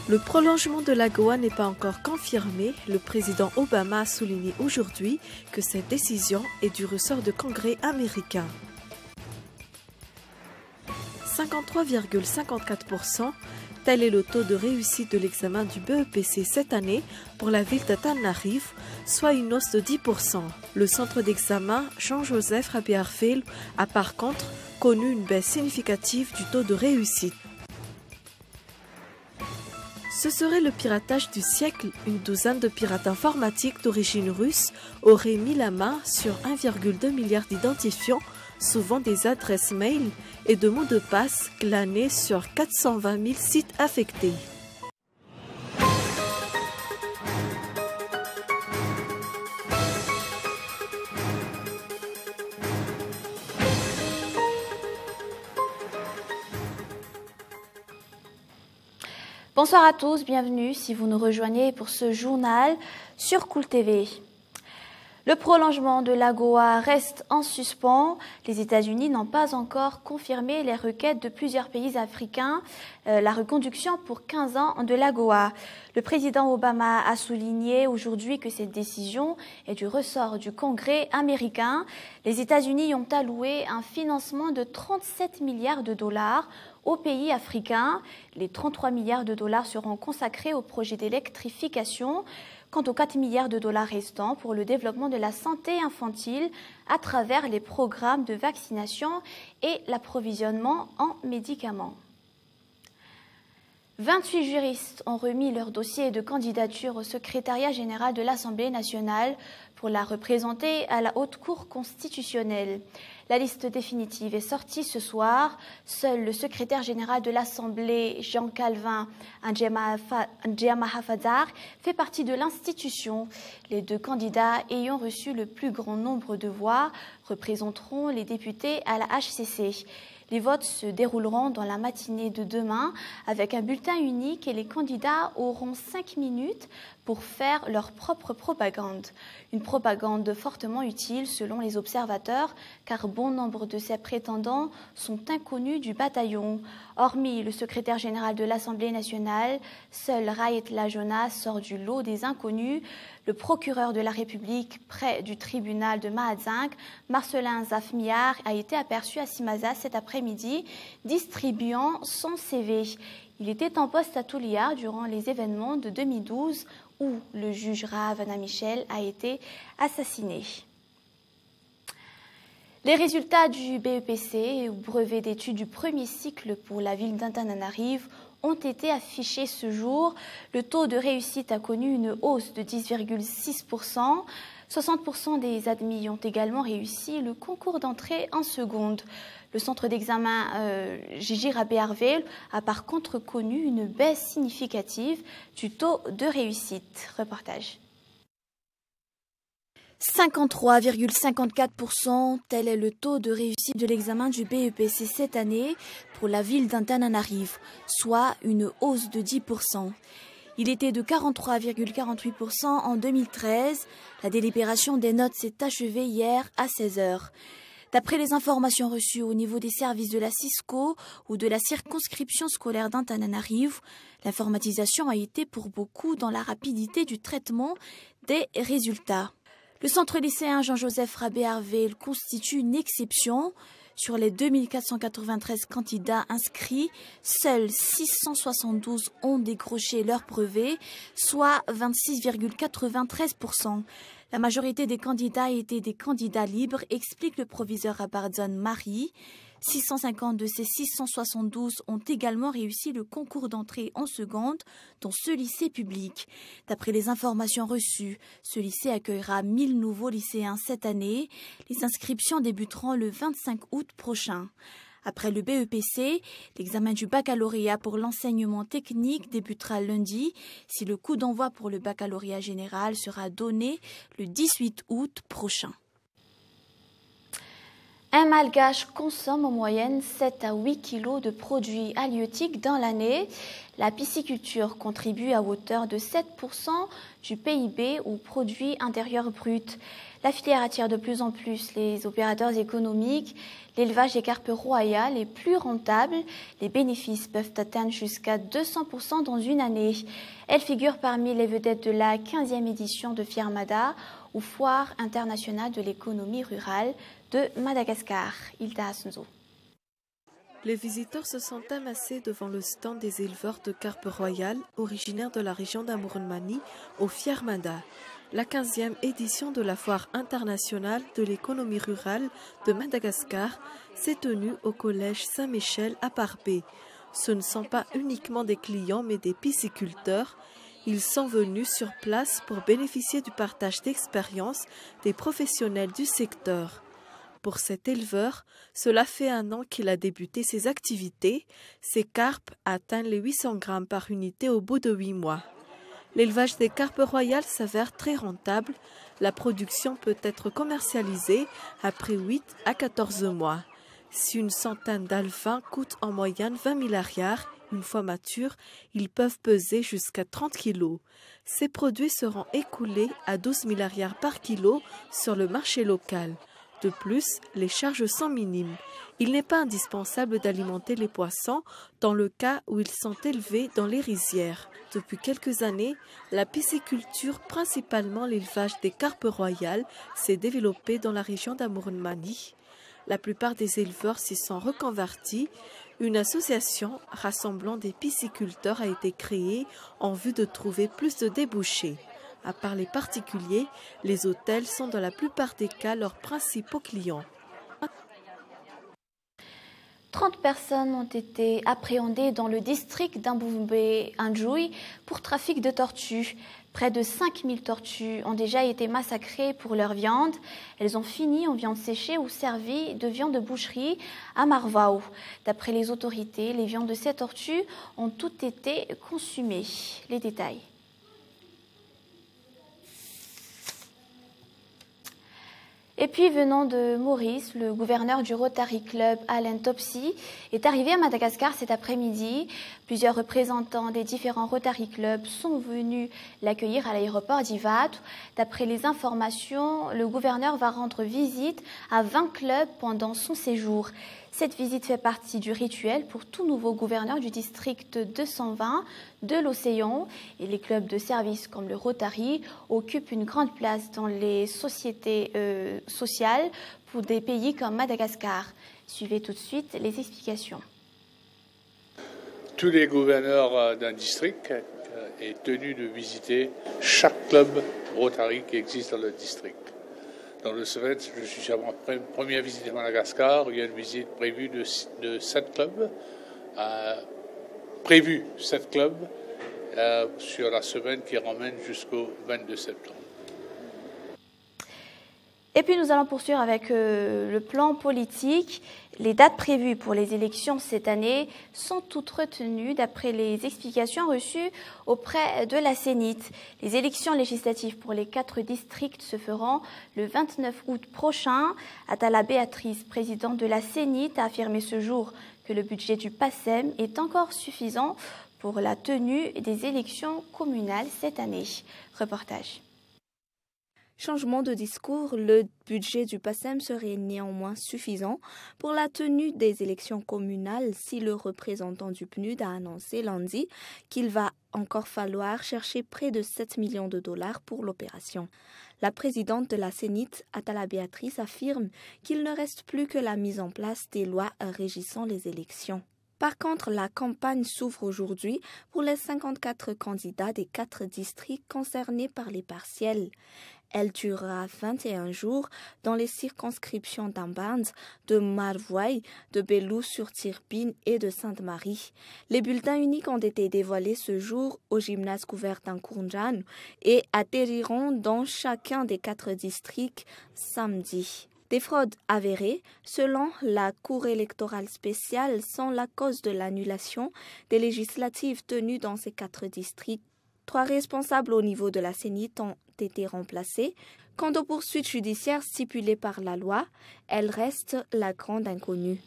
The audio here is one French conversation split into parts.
Le prolongement de l'AGOA n'est pas encore confirmé. Le président Obama a souligné aujourd'hui que cette décision est du ressort du Congrès américain. 53,54%, tel est le taux de réussite de l'examen du BEPC cette année pour la ville d'Antananarivo, soit une hausse de 10%. Le centre d'examen Jean-Joseph Rabéarville a par contre connu une baisse significative du taux de réussite. Ce serait le piratage du siècle. Une douzaine de pirates informatiques d'origine russe auraient mis la main sur 1,2 milliard d'identifiants, souvent des adresses mail et de mots de passe glanés sur 420 000 sites affectés. Bonsoir à tous, bienvenue si vous nous rejoignez pour ce journal sur Cool TV. Le prolongement de l'AGOA reste en suspens. Les États-Unis n'ont pas encore confirmé les requêtes de plusieurs pays africains, la reconduction pour 15 ans de l'AGOA. Le président Obama a souligné aujourd'hui que cette décision est du ressort du Congrès américain. Les États-Unis ont alloué un financement de 37 milliards de dollars aux pays africains. Les 33 milliards de dollars seront consacrés au projet d'électrification. Quant aux 4 milliards de dollars restants pour le développement de la santé infantile à travers les programmes de vaccination et l'approvisionnement en médicaments. 28 juristes ont remis leur dossier de candidature au secrétariat général de l'Assemblée nationale pour la représenter à la Haute Cour constitutionnelle. La liste définitive est sortie ce soir. Seul le secrétaire général de l'Assemblée, Jean Calvin Ndjamahafadzar, fait partie de l'institution. Les deux candidats ayant reçu le plus grand nombre de voix représenteront les députés à la HCC. Les votes se dérouleront dans la matinée de demain avec un bulletin unique et les candidats auront 5 minutes pour faire leur propre propagande. Une propagande fortement utile selon les observateurs car bon nombre de ces prétendants sont inconnus du bataillon. Hormis le secrétaire général de l'Assemblée nationale, seul Rayet Lajona sort du lot des inconnus. Le procureur de la République près du tribunal de Mahadzing, Marcelin Zafmiar, a été aperçu à Simaza cet après-midi distribuant son CV. Il était en poste à Toulia durant les événements de 2012 où le juge Ravana Michel a été assassiné. Les résultats du BEPC, ou brevet d'études du premier cycle pour la ville d'Antananarivo, ont été affichés ce jour. Le taux de réussite a connu une hausse de 10,6%. 60% des admis ont également réussi le concours d'entrée en seconde. Le centre d'examen Gigi Rabéarville a par contre connu une baisse significative du taux de réussite. Reportage. 53,54%, tel est le taux de réussite de l'examen du BEPC cette année pour la ville d'Antananarivo, soit une hausse de 10%. Il était de 43,48% en 2013. La délibération des notes s'est achevée hier à 16h. D'après les informations reçues au niveau des services de la Cisco ou de la circonscription scolaire d'Antananarivo, l'informatisation a été pour beaucoup dans la rapidité du traitement des résultats. Le centre lycéen Jean-Joseph Rabéarville constitue une exception. Sur les 2493 candidats inscrits, seuls 672 ont décroché leur brevet, soit 26,93%. La majorité des candidats étaient des candidats libres, explique le proviseur Abardson Marie. 650 de ces 672 ont également réussi le concours d'entrée en seconde dans ce lycée public. D'après les informations reçues, ce lycée accueillera 1000 nouveaux lycéens cette année. Les inscriptions débuteront le 25 août prochain. Après le BEPC, l'examen du baccalauréat pour l'enseignement technique débutera lundi, si le coup d'envoi pour le baccalauréat général sera donné le 18 août prochain. Un Malgache consomme en moyenne 7 à 8 kilos de produits halieutiques dans l'année. La pisciculture contribue à hauteur de 7% du PIB ou produit intérieur brut. La filière attire de plus en plus les opérateurs économiques. L'élevage des carpes royales est plus rentable. Les bénéfices peuvent atteindre jusqu'à 200% dans une année. Elle figure parmi les vedettes de la 15e édition de Firmada, ou Foire internationale de l'économie rurale de Madagascar. Hilda Asenzo. Les visiteurs se sont amassés devant le stand des éleveurs de carpes royales originaires de la région d'Amurumani au Firmada, la 15e édition de la Foire internationale de l'économie rurale de Madagascar s'est tenue au collège Saint-Michel à Parbé. Ce ne sont pas uniquement des clients mais des pisciculteurs. Ils sont venus sur place pour bénéficier du partage d'expériences des professionnels du secteur. Pour cet éleveur, cela fait 1 an qu'il a débuté ses activités. Ses carpes atteignent les 800 grammes par unité au bout de 8 mois. L'élevage des carpes royales s'avère très rentable. La production peut être commercialisée après 8 à 14 mois. Si une centaine d'alevins coûte en moyenne 20 000 arrières, une fois matures, ils peuvent peser jusqu'à 30 kg. Ces produits seront écoulés à 12 000 arrières par kilo sur le marché local. De plus, les charges sont minimes. Il n'est pas indispensable d'alimenter les poissons dans le cas où ils sont élevés dans les rizières. Depuis quelques années, la pisciculture, principalement l'élevage des carpes royales, s'est développée dans la région d'Amurumani. La plupart des éleveurs s'y sont reconvertis. Une association rassemblant des pisciculteurs a été créée en vue de trouver plus de débouchés. À part les particuliers, les hôtels sont dans la plupart des cas leurs principaux clients. 30 personnes ont été appréhendées dans le district d'Amboumbé-Andjoui pour trafic de tortues. Près de 5000 tortues ont déjà été massacrées pour leur viande. Elles ont fini en viande séchée ou servies de viande de boucherie à Marvao. D'après les autorités, les viandes de ces tortues ont toutes été consumées. Les détails. Et puis, venant de Maurice, le gouverneur du Rotary Club, Alain Topsy, est arrivé à Madagascar cet après-midi. Plusieurs représentants des différents Rotary Clubs sont venus l'accueillir à l'aéroport d'Ivat. D'après les informations, le gouverneur va rendre visite à 20 clubs pendant son séjour. Cette visite fait partie du rituel pour tout nouveau gouverneur du district 220 de l'Océan. Et les clubs de service comme le Rotary occupent une grande place dans les sociétés sociales pour des pays comme Madagascar. Suivez tout de suite les explications. Tous les gouverneurs d'un district est tenu de visiter chaque club Rotary qui existe dans le district. Dans le semaine, je suis à ma première visite à Madagascar. Il y a une visite prévue de 7 clubs. Sur la semaine qui ramène jusqu'au 22 septembre. Et puis nous allons poursuivre avec le plan politique. Les dates prévues pour les élections cette année sont toutes retenues d'après les explications reçues auprès de la CENIT. Les élections législatives pour les 4 districts se feront le 29 août prochain. Atala Béatrice, présidente de la CENIT, a affirmé ce jour que le budget du PASEM est encore suffisant pour la tenue des élections communales cette année. Reportage. Changement de discours, le budget du PASEM serait néanmoins suffisant pour la tenue des élections communales si le représentant du PNUD a annoncé lundi qu'il va encore falloir chercher près de 7 millions de dollars pour l'opération. La présidente de la CENIT, Atala Béatrice, affirme qu'il ne reste plus que la mise en place des lois régissant les élections. Par contre, la campagne s'ouvre aujourd'hui pour les 54 candidats des 4 districts concernés par les partiels. Elle durera 21 jours dans les circonscriptions d'Amband, de Marvoy, de Belou-sur-Tirbine et de Sainte-Marie. Les bulletins uniques ont été dévoilés ce jour au gymnase couvert d'Ankoundjan et atterriront dans chacun des 4 districts samedi. Des fraudes avérées, selon la Cour électorale spéciale, sont la cause de l'annulation des législatives tenues dans ces 4 districts. 3 responsables au niveau de la CENIT ont été remplacés. Quant aux poursuites judiciaires stipulées par la loi, elles restent la grande inconnue.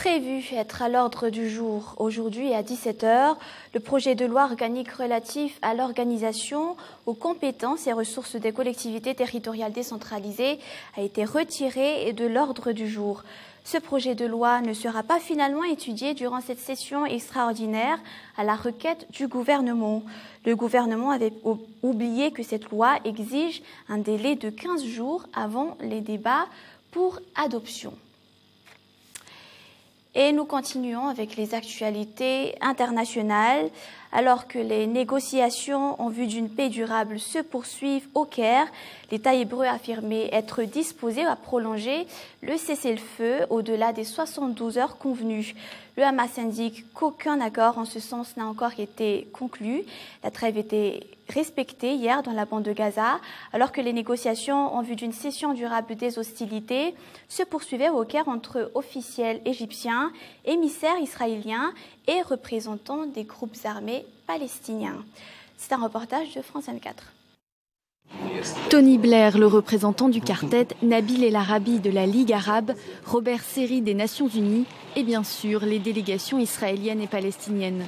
Prévu être à l'ordre du jour aujourd'hui à 17h, le projet de loi organique relatif à l'organisation, aux compétences et ressources des collectivités territoriales décentralisées a été retiré de l'ordre du jour. Ce projet de loi ne sera pas finalement étudié durant cette session extraordinaire à la requête du gouvernement. Le gouvernement avait oublié que cette loi exige un délai de 15 jours avant les débats pour adoption. Et nous continuons avec les actualités internationales. Alors que les négociations en vue d'une paix durable se poursuivent au Caire, l'État hébreu a affirmé être disposé à prolonger le cessez-le-feu au-delà des 72 heures convenues. Le Hamas indique qu'aucun accord en ce sens n'a encore été conclu. La trêve était respectée hier dans la bande de Gaza, alors que les négociations en vue d'une cessation durable des hostilités se poursuivaient au Caire entre officiels égyptiens, émissaires israéliens et représentants des groupes armés palestiniens. C'est un reportage de France 24. Tony Blair, le représentant du quartet, Nabil El Arabi de la Ligue arabe, Robert Serri des Nations unies et bien sûr les délégations israéliennes et palestiniennes.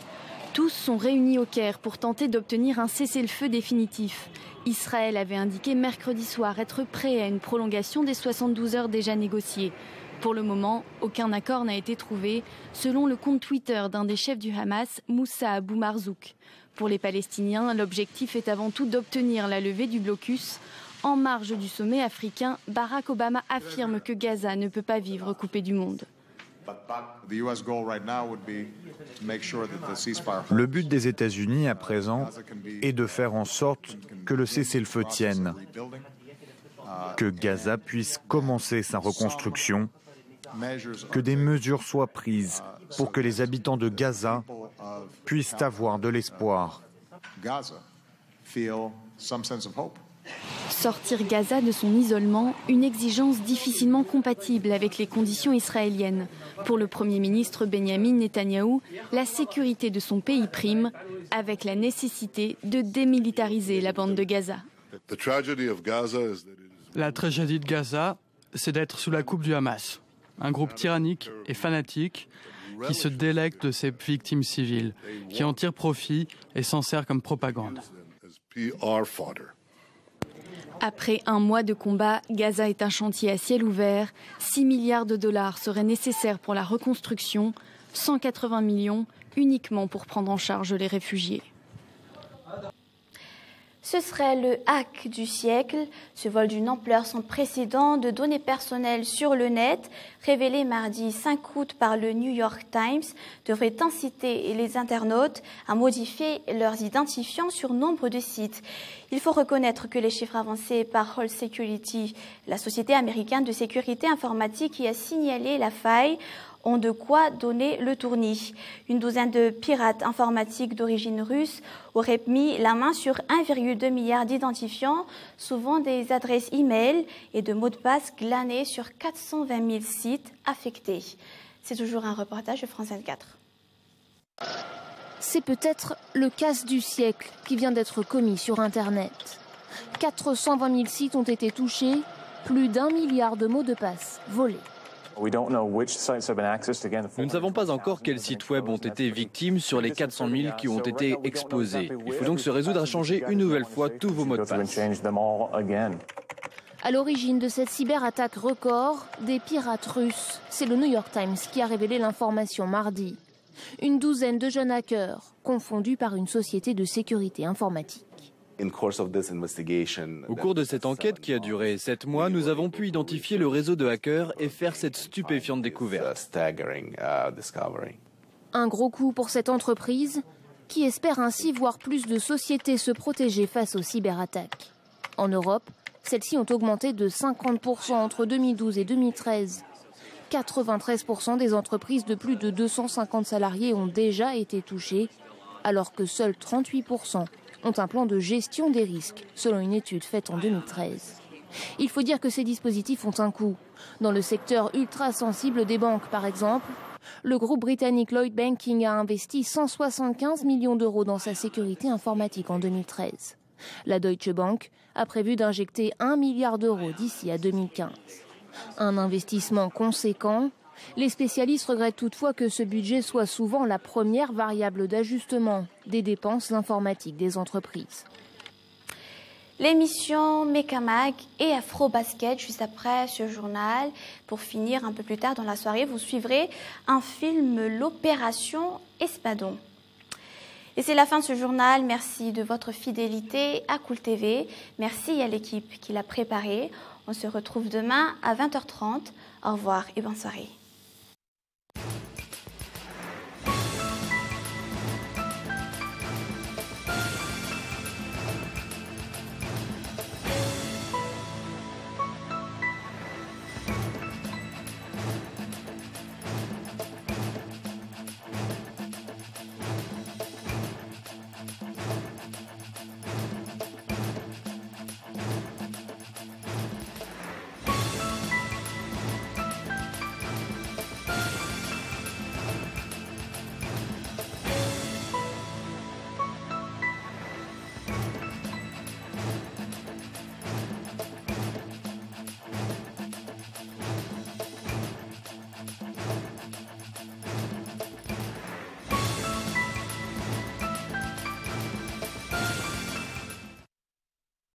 Tous sont réunis au Caire pour tenter d'obtenir un cessez-le-feu définitif. Israël avait indiqué mercredi soir être prêt à une prolongation des 72 heures déjà négociées. Pour le moment, aucun accord n'a été trouvé, selon le compte Twitter d'un des chefs du Hamas, Moussa Abou Marzouk. Pour les Palestiniens, l'objectif est avant tout d'obtenir la levée du blocus. En marge du sommet africain, Barack Obama affirme que Gaza ne peut pas vivre coupé du monde. Le but des États-Unis à présent est de faire en sorte que le cessez-le-feu tienne, que Gaza puisse commencer sa reconstruction, que des mesures soient prises pour que les habitants de Gaza puissent avoir de l'espoir. Sortir Gaza de son isolement, une exigence difficilement compatible avec les conditions israéliennes. Pour le Premier ministre Benyamin Netanyahou, la sécurité de son pays prime, avec la nécessité de démilitariser la bande de Gaza. La tragédie de Gaza, c'est d'être sous la coupe du Hamas, un groupe tyrannique et fanatique qui se délecte de ses victimes civiles, qui en tire profit et s'en sert comme propagande. Après un mois de combat, Gaza est un chantier à ciel ouvert. 6 milliards de dollars seraient nécessaires pour la reconstruction, 180 millions uniquement pour prendre en charge les réfugiés. Ce serait le hack du siècle, ce vol d'une ampleur sans précédent de données personnelles sur le net, révélé mardi 5 août par le New York Times, devrait inciter les internautes à modifier leurs identifiants sur nombre de sites. Il faut reconnaître que les chiffres avancés par Hall Security, la société américaine de sécurité informatique qui a signalé la faille, ont de quoi donner le tournis. Une douzaine de pirates informatiques d'origine russe auraient mis la main sur 1,2 milliard d'identifiants, souvent des adresses e-mail et de mots de passe glanés sur 420 000 sites affectés. C'est toujours un reportage de France 24. C'est peut-être le casse du siècle qui vient d'être commis sur Internet. 420 000 sites ont été touchés, plus d'1 milliard de mots de passe volés. Nous ne savons pas encore quels sites web ont été victimes sur les 400 000 qui ont été exposés. Il faut donc se résoudre à changer une nouvelle fois tous vos mots de passe. À l'origine de cette cyberattaque record, des pirates russes. C'est le New York Times qui a révélé l'information mardi. Une douzaine de jeunes hackers, confondus par une société de sécurité informatique. Au cours de cette enquête qui a duré 7 mois, nous avons pu identifier le réseau de hackers et faire cette stupéfiante découverte. Un gros coup pour cette entreprise qui espère ainsi voir plus de sociétés se protéger face aux cyberattaques. En Europe, celles-ci ont augmenté de 50% entre 2012 et 2013. 93% des entreprises de plus de 250 salariés ont déjà été touchées, alors que seuls 38% ont un plan de gestion des risques, selon une étude faite en 2013. Il faut dire que ces dispositifs ont un coût. Dans le secteur ultra sensible des banques, par exemple, le groupe britannique Lloyds Banking a investi 175 millions d'euros dans sa sécurité informatique en 2013. La Deutsche Bank a prévu d'injecter 1 milliard d'euros d'ici à 2015. Un investissement conséquent Les spécialistes regrettent toutefois que ce budget soit souvent la première variable d'ajustement des dépenses informatiques des entreprises. L'émission Mekamag et Afro-Basket juste après ce journal. Pour finir, un peu plus tard dans la soirée, vous suivrez un film, l'Opération Espadon. Et c'est la fin de ce journal. Merci de votre fidélité à Cool TV. Merci à l'équipe qui l'a préparé. On se retrouve demain à 20h30. Au revoir et bonne soirée.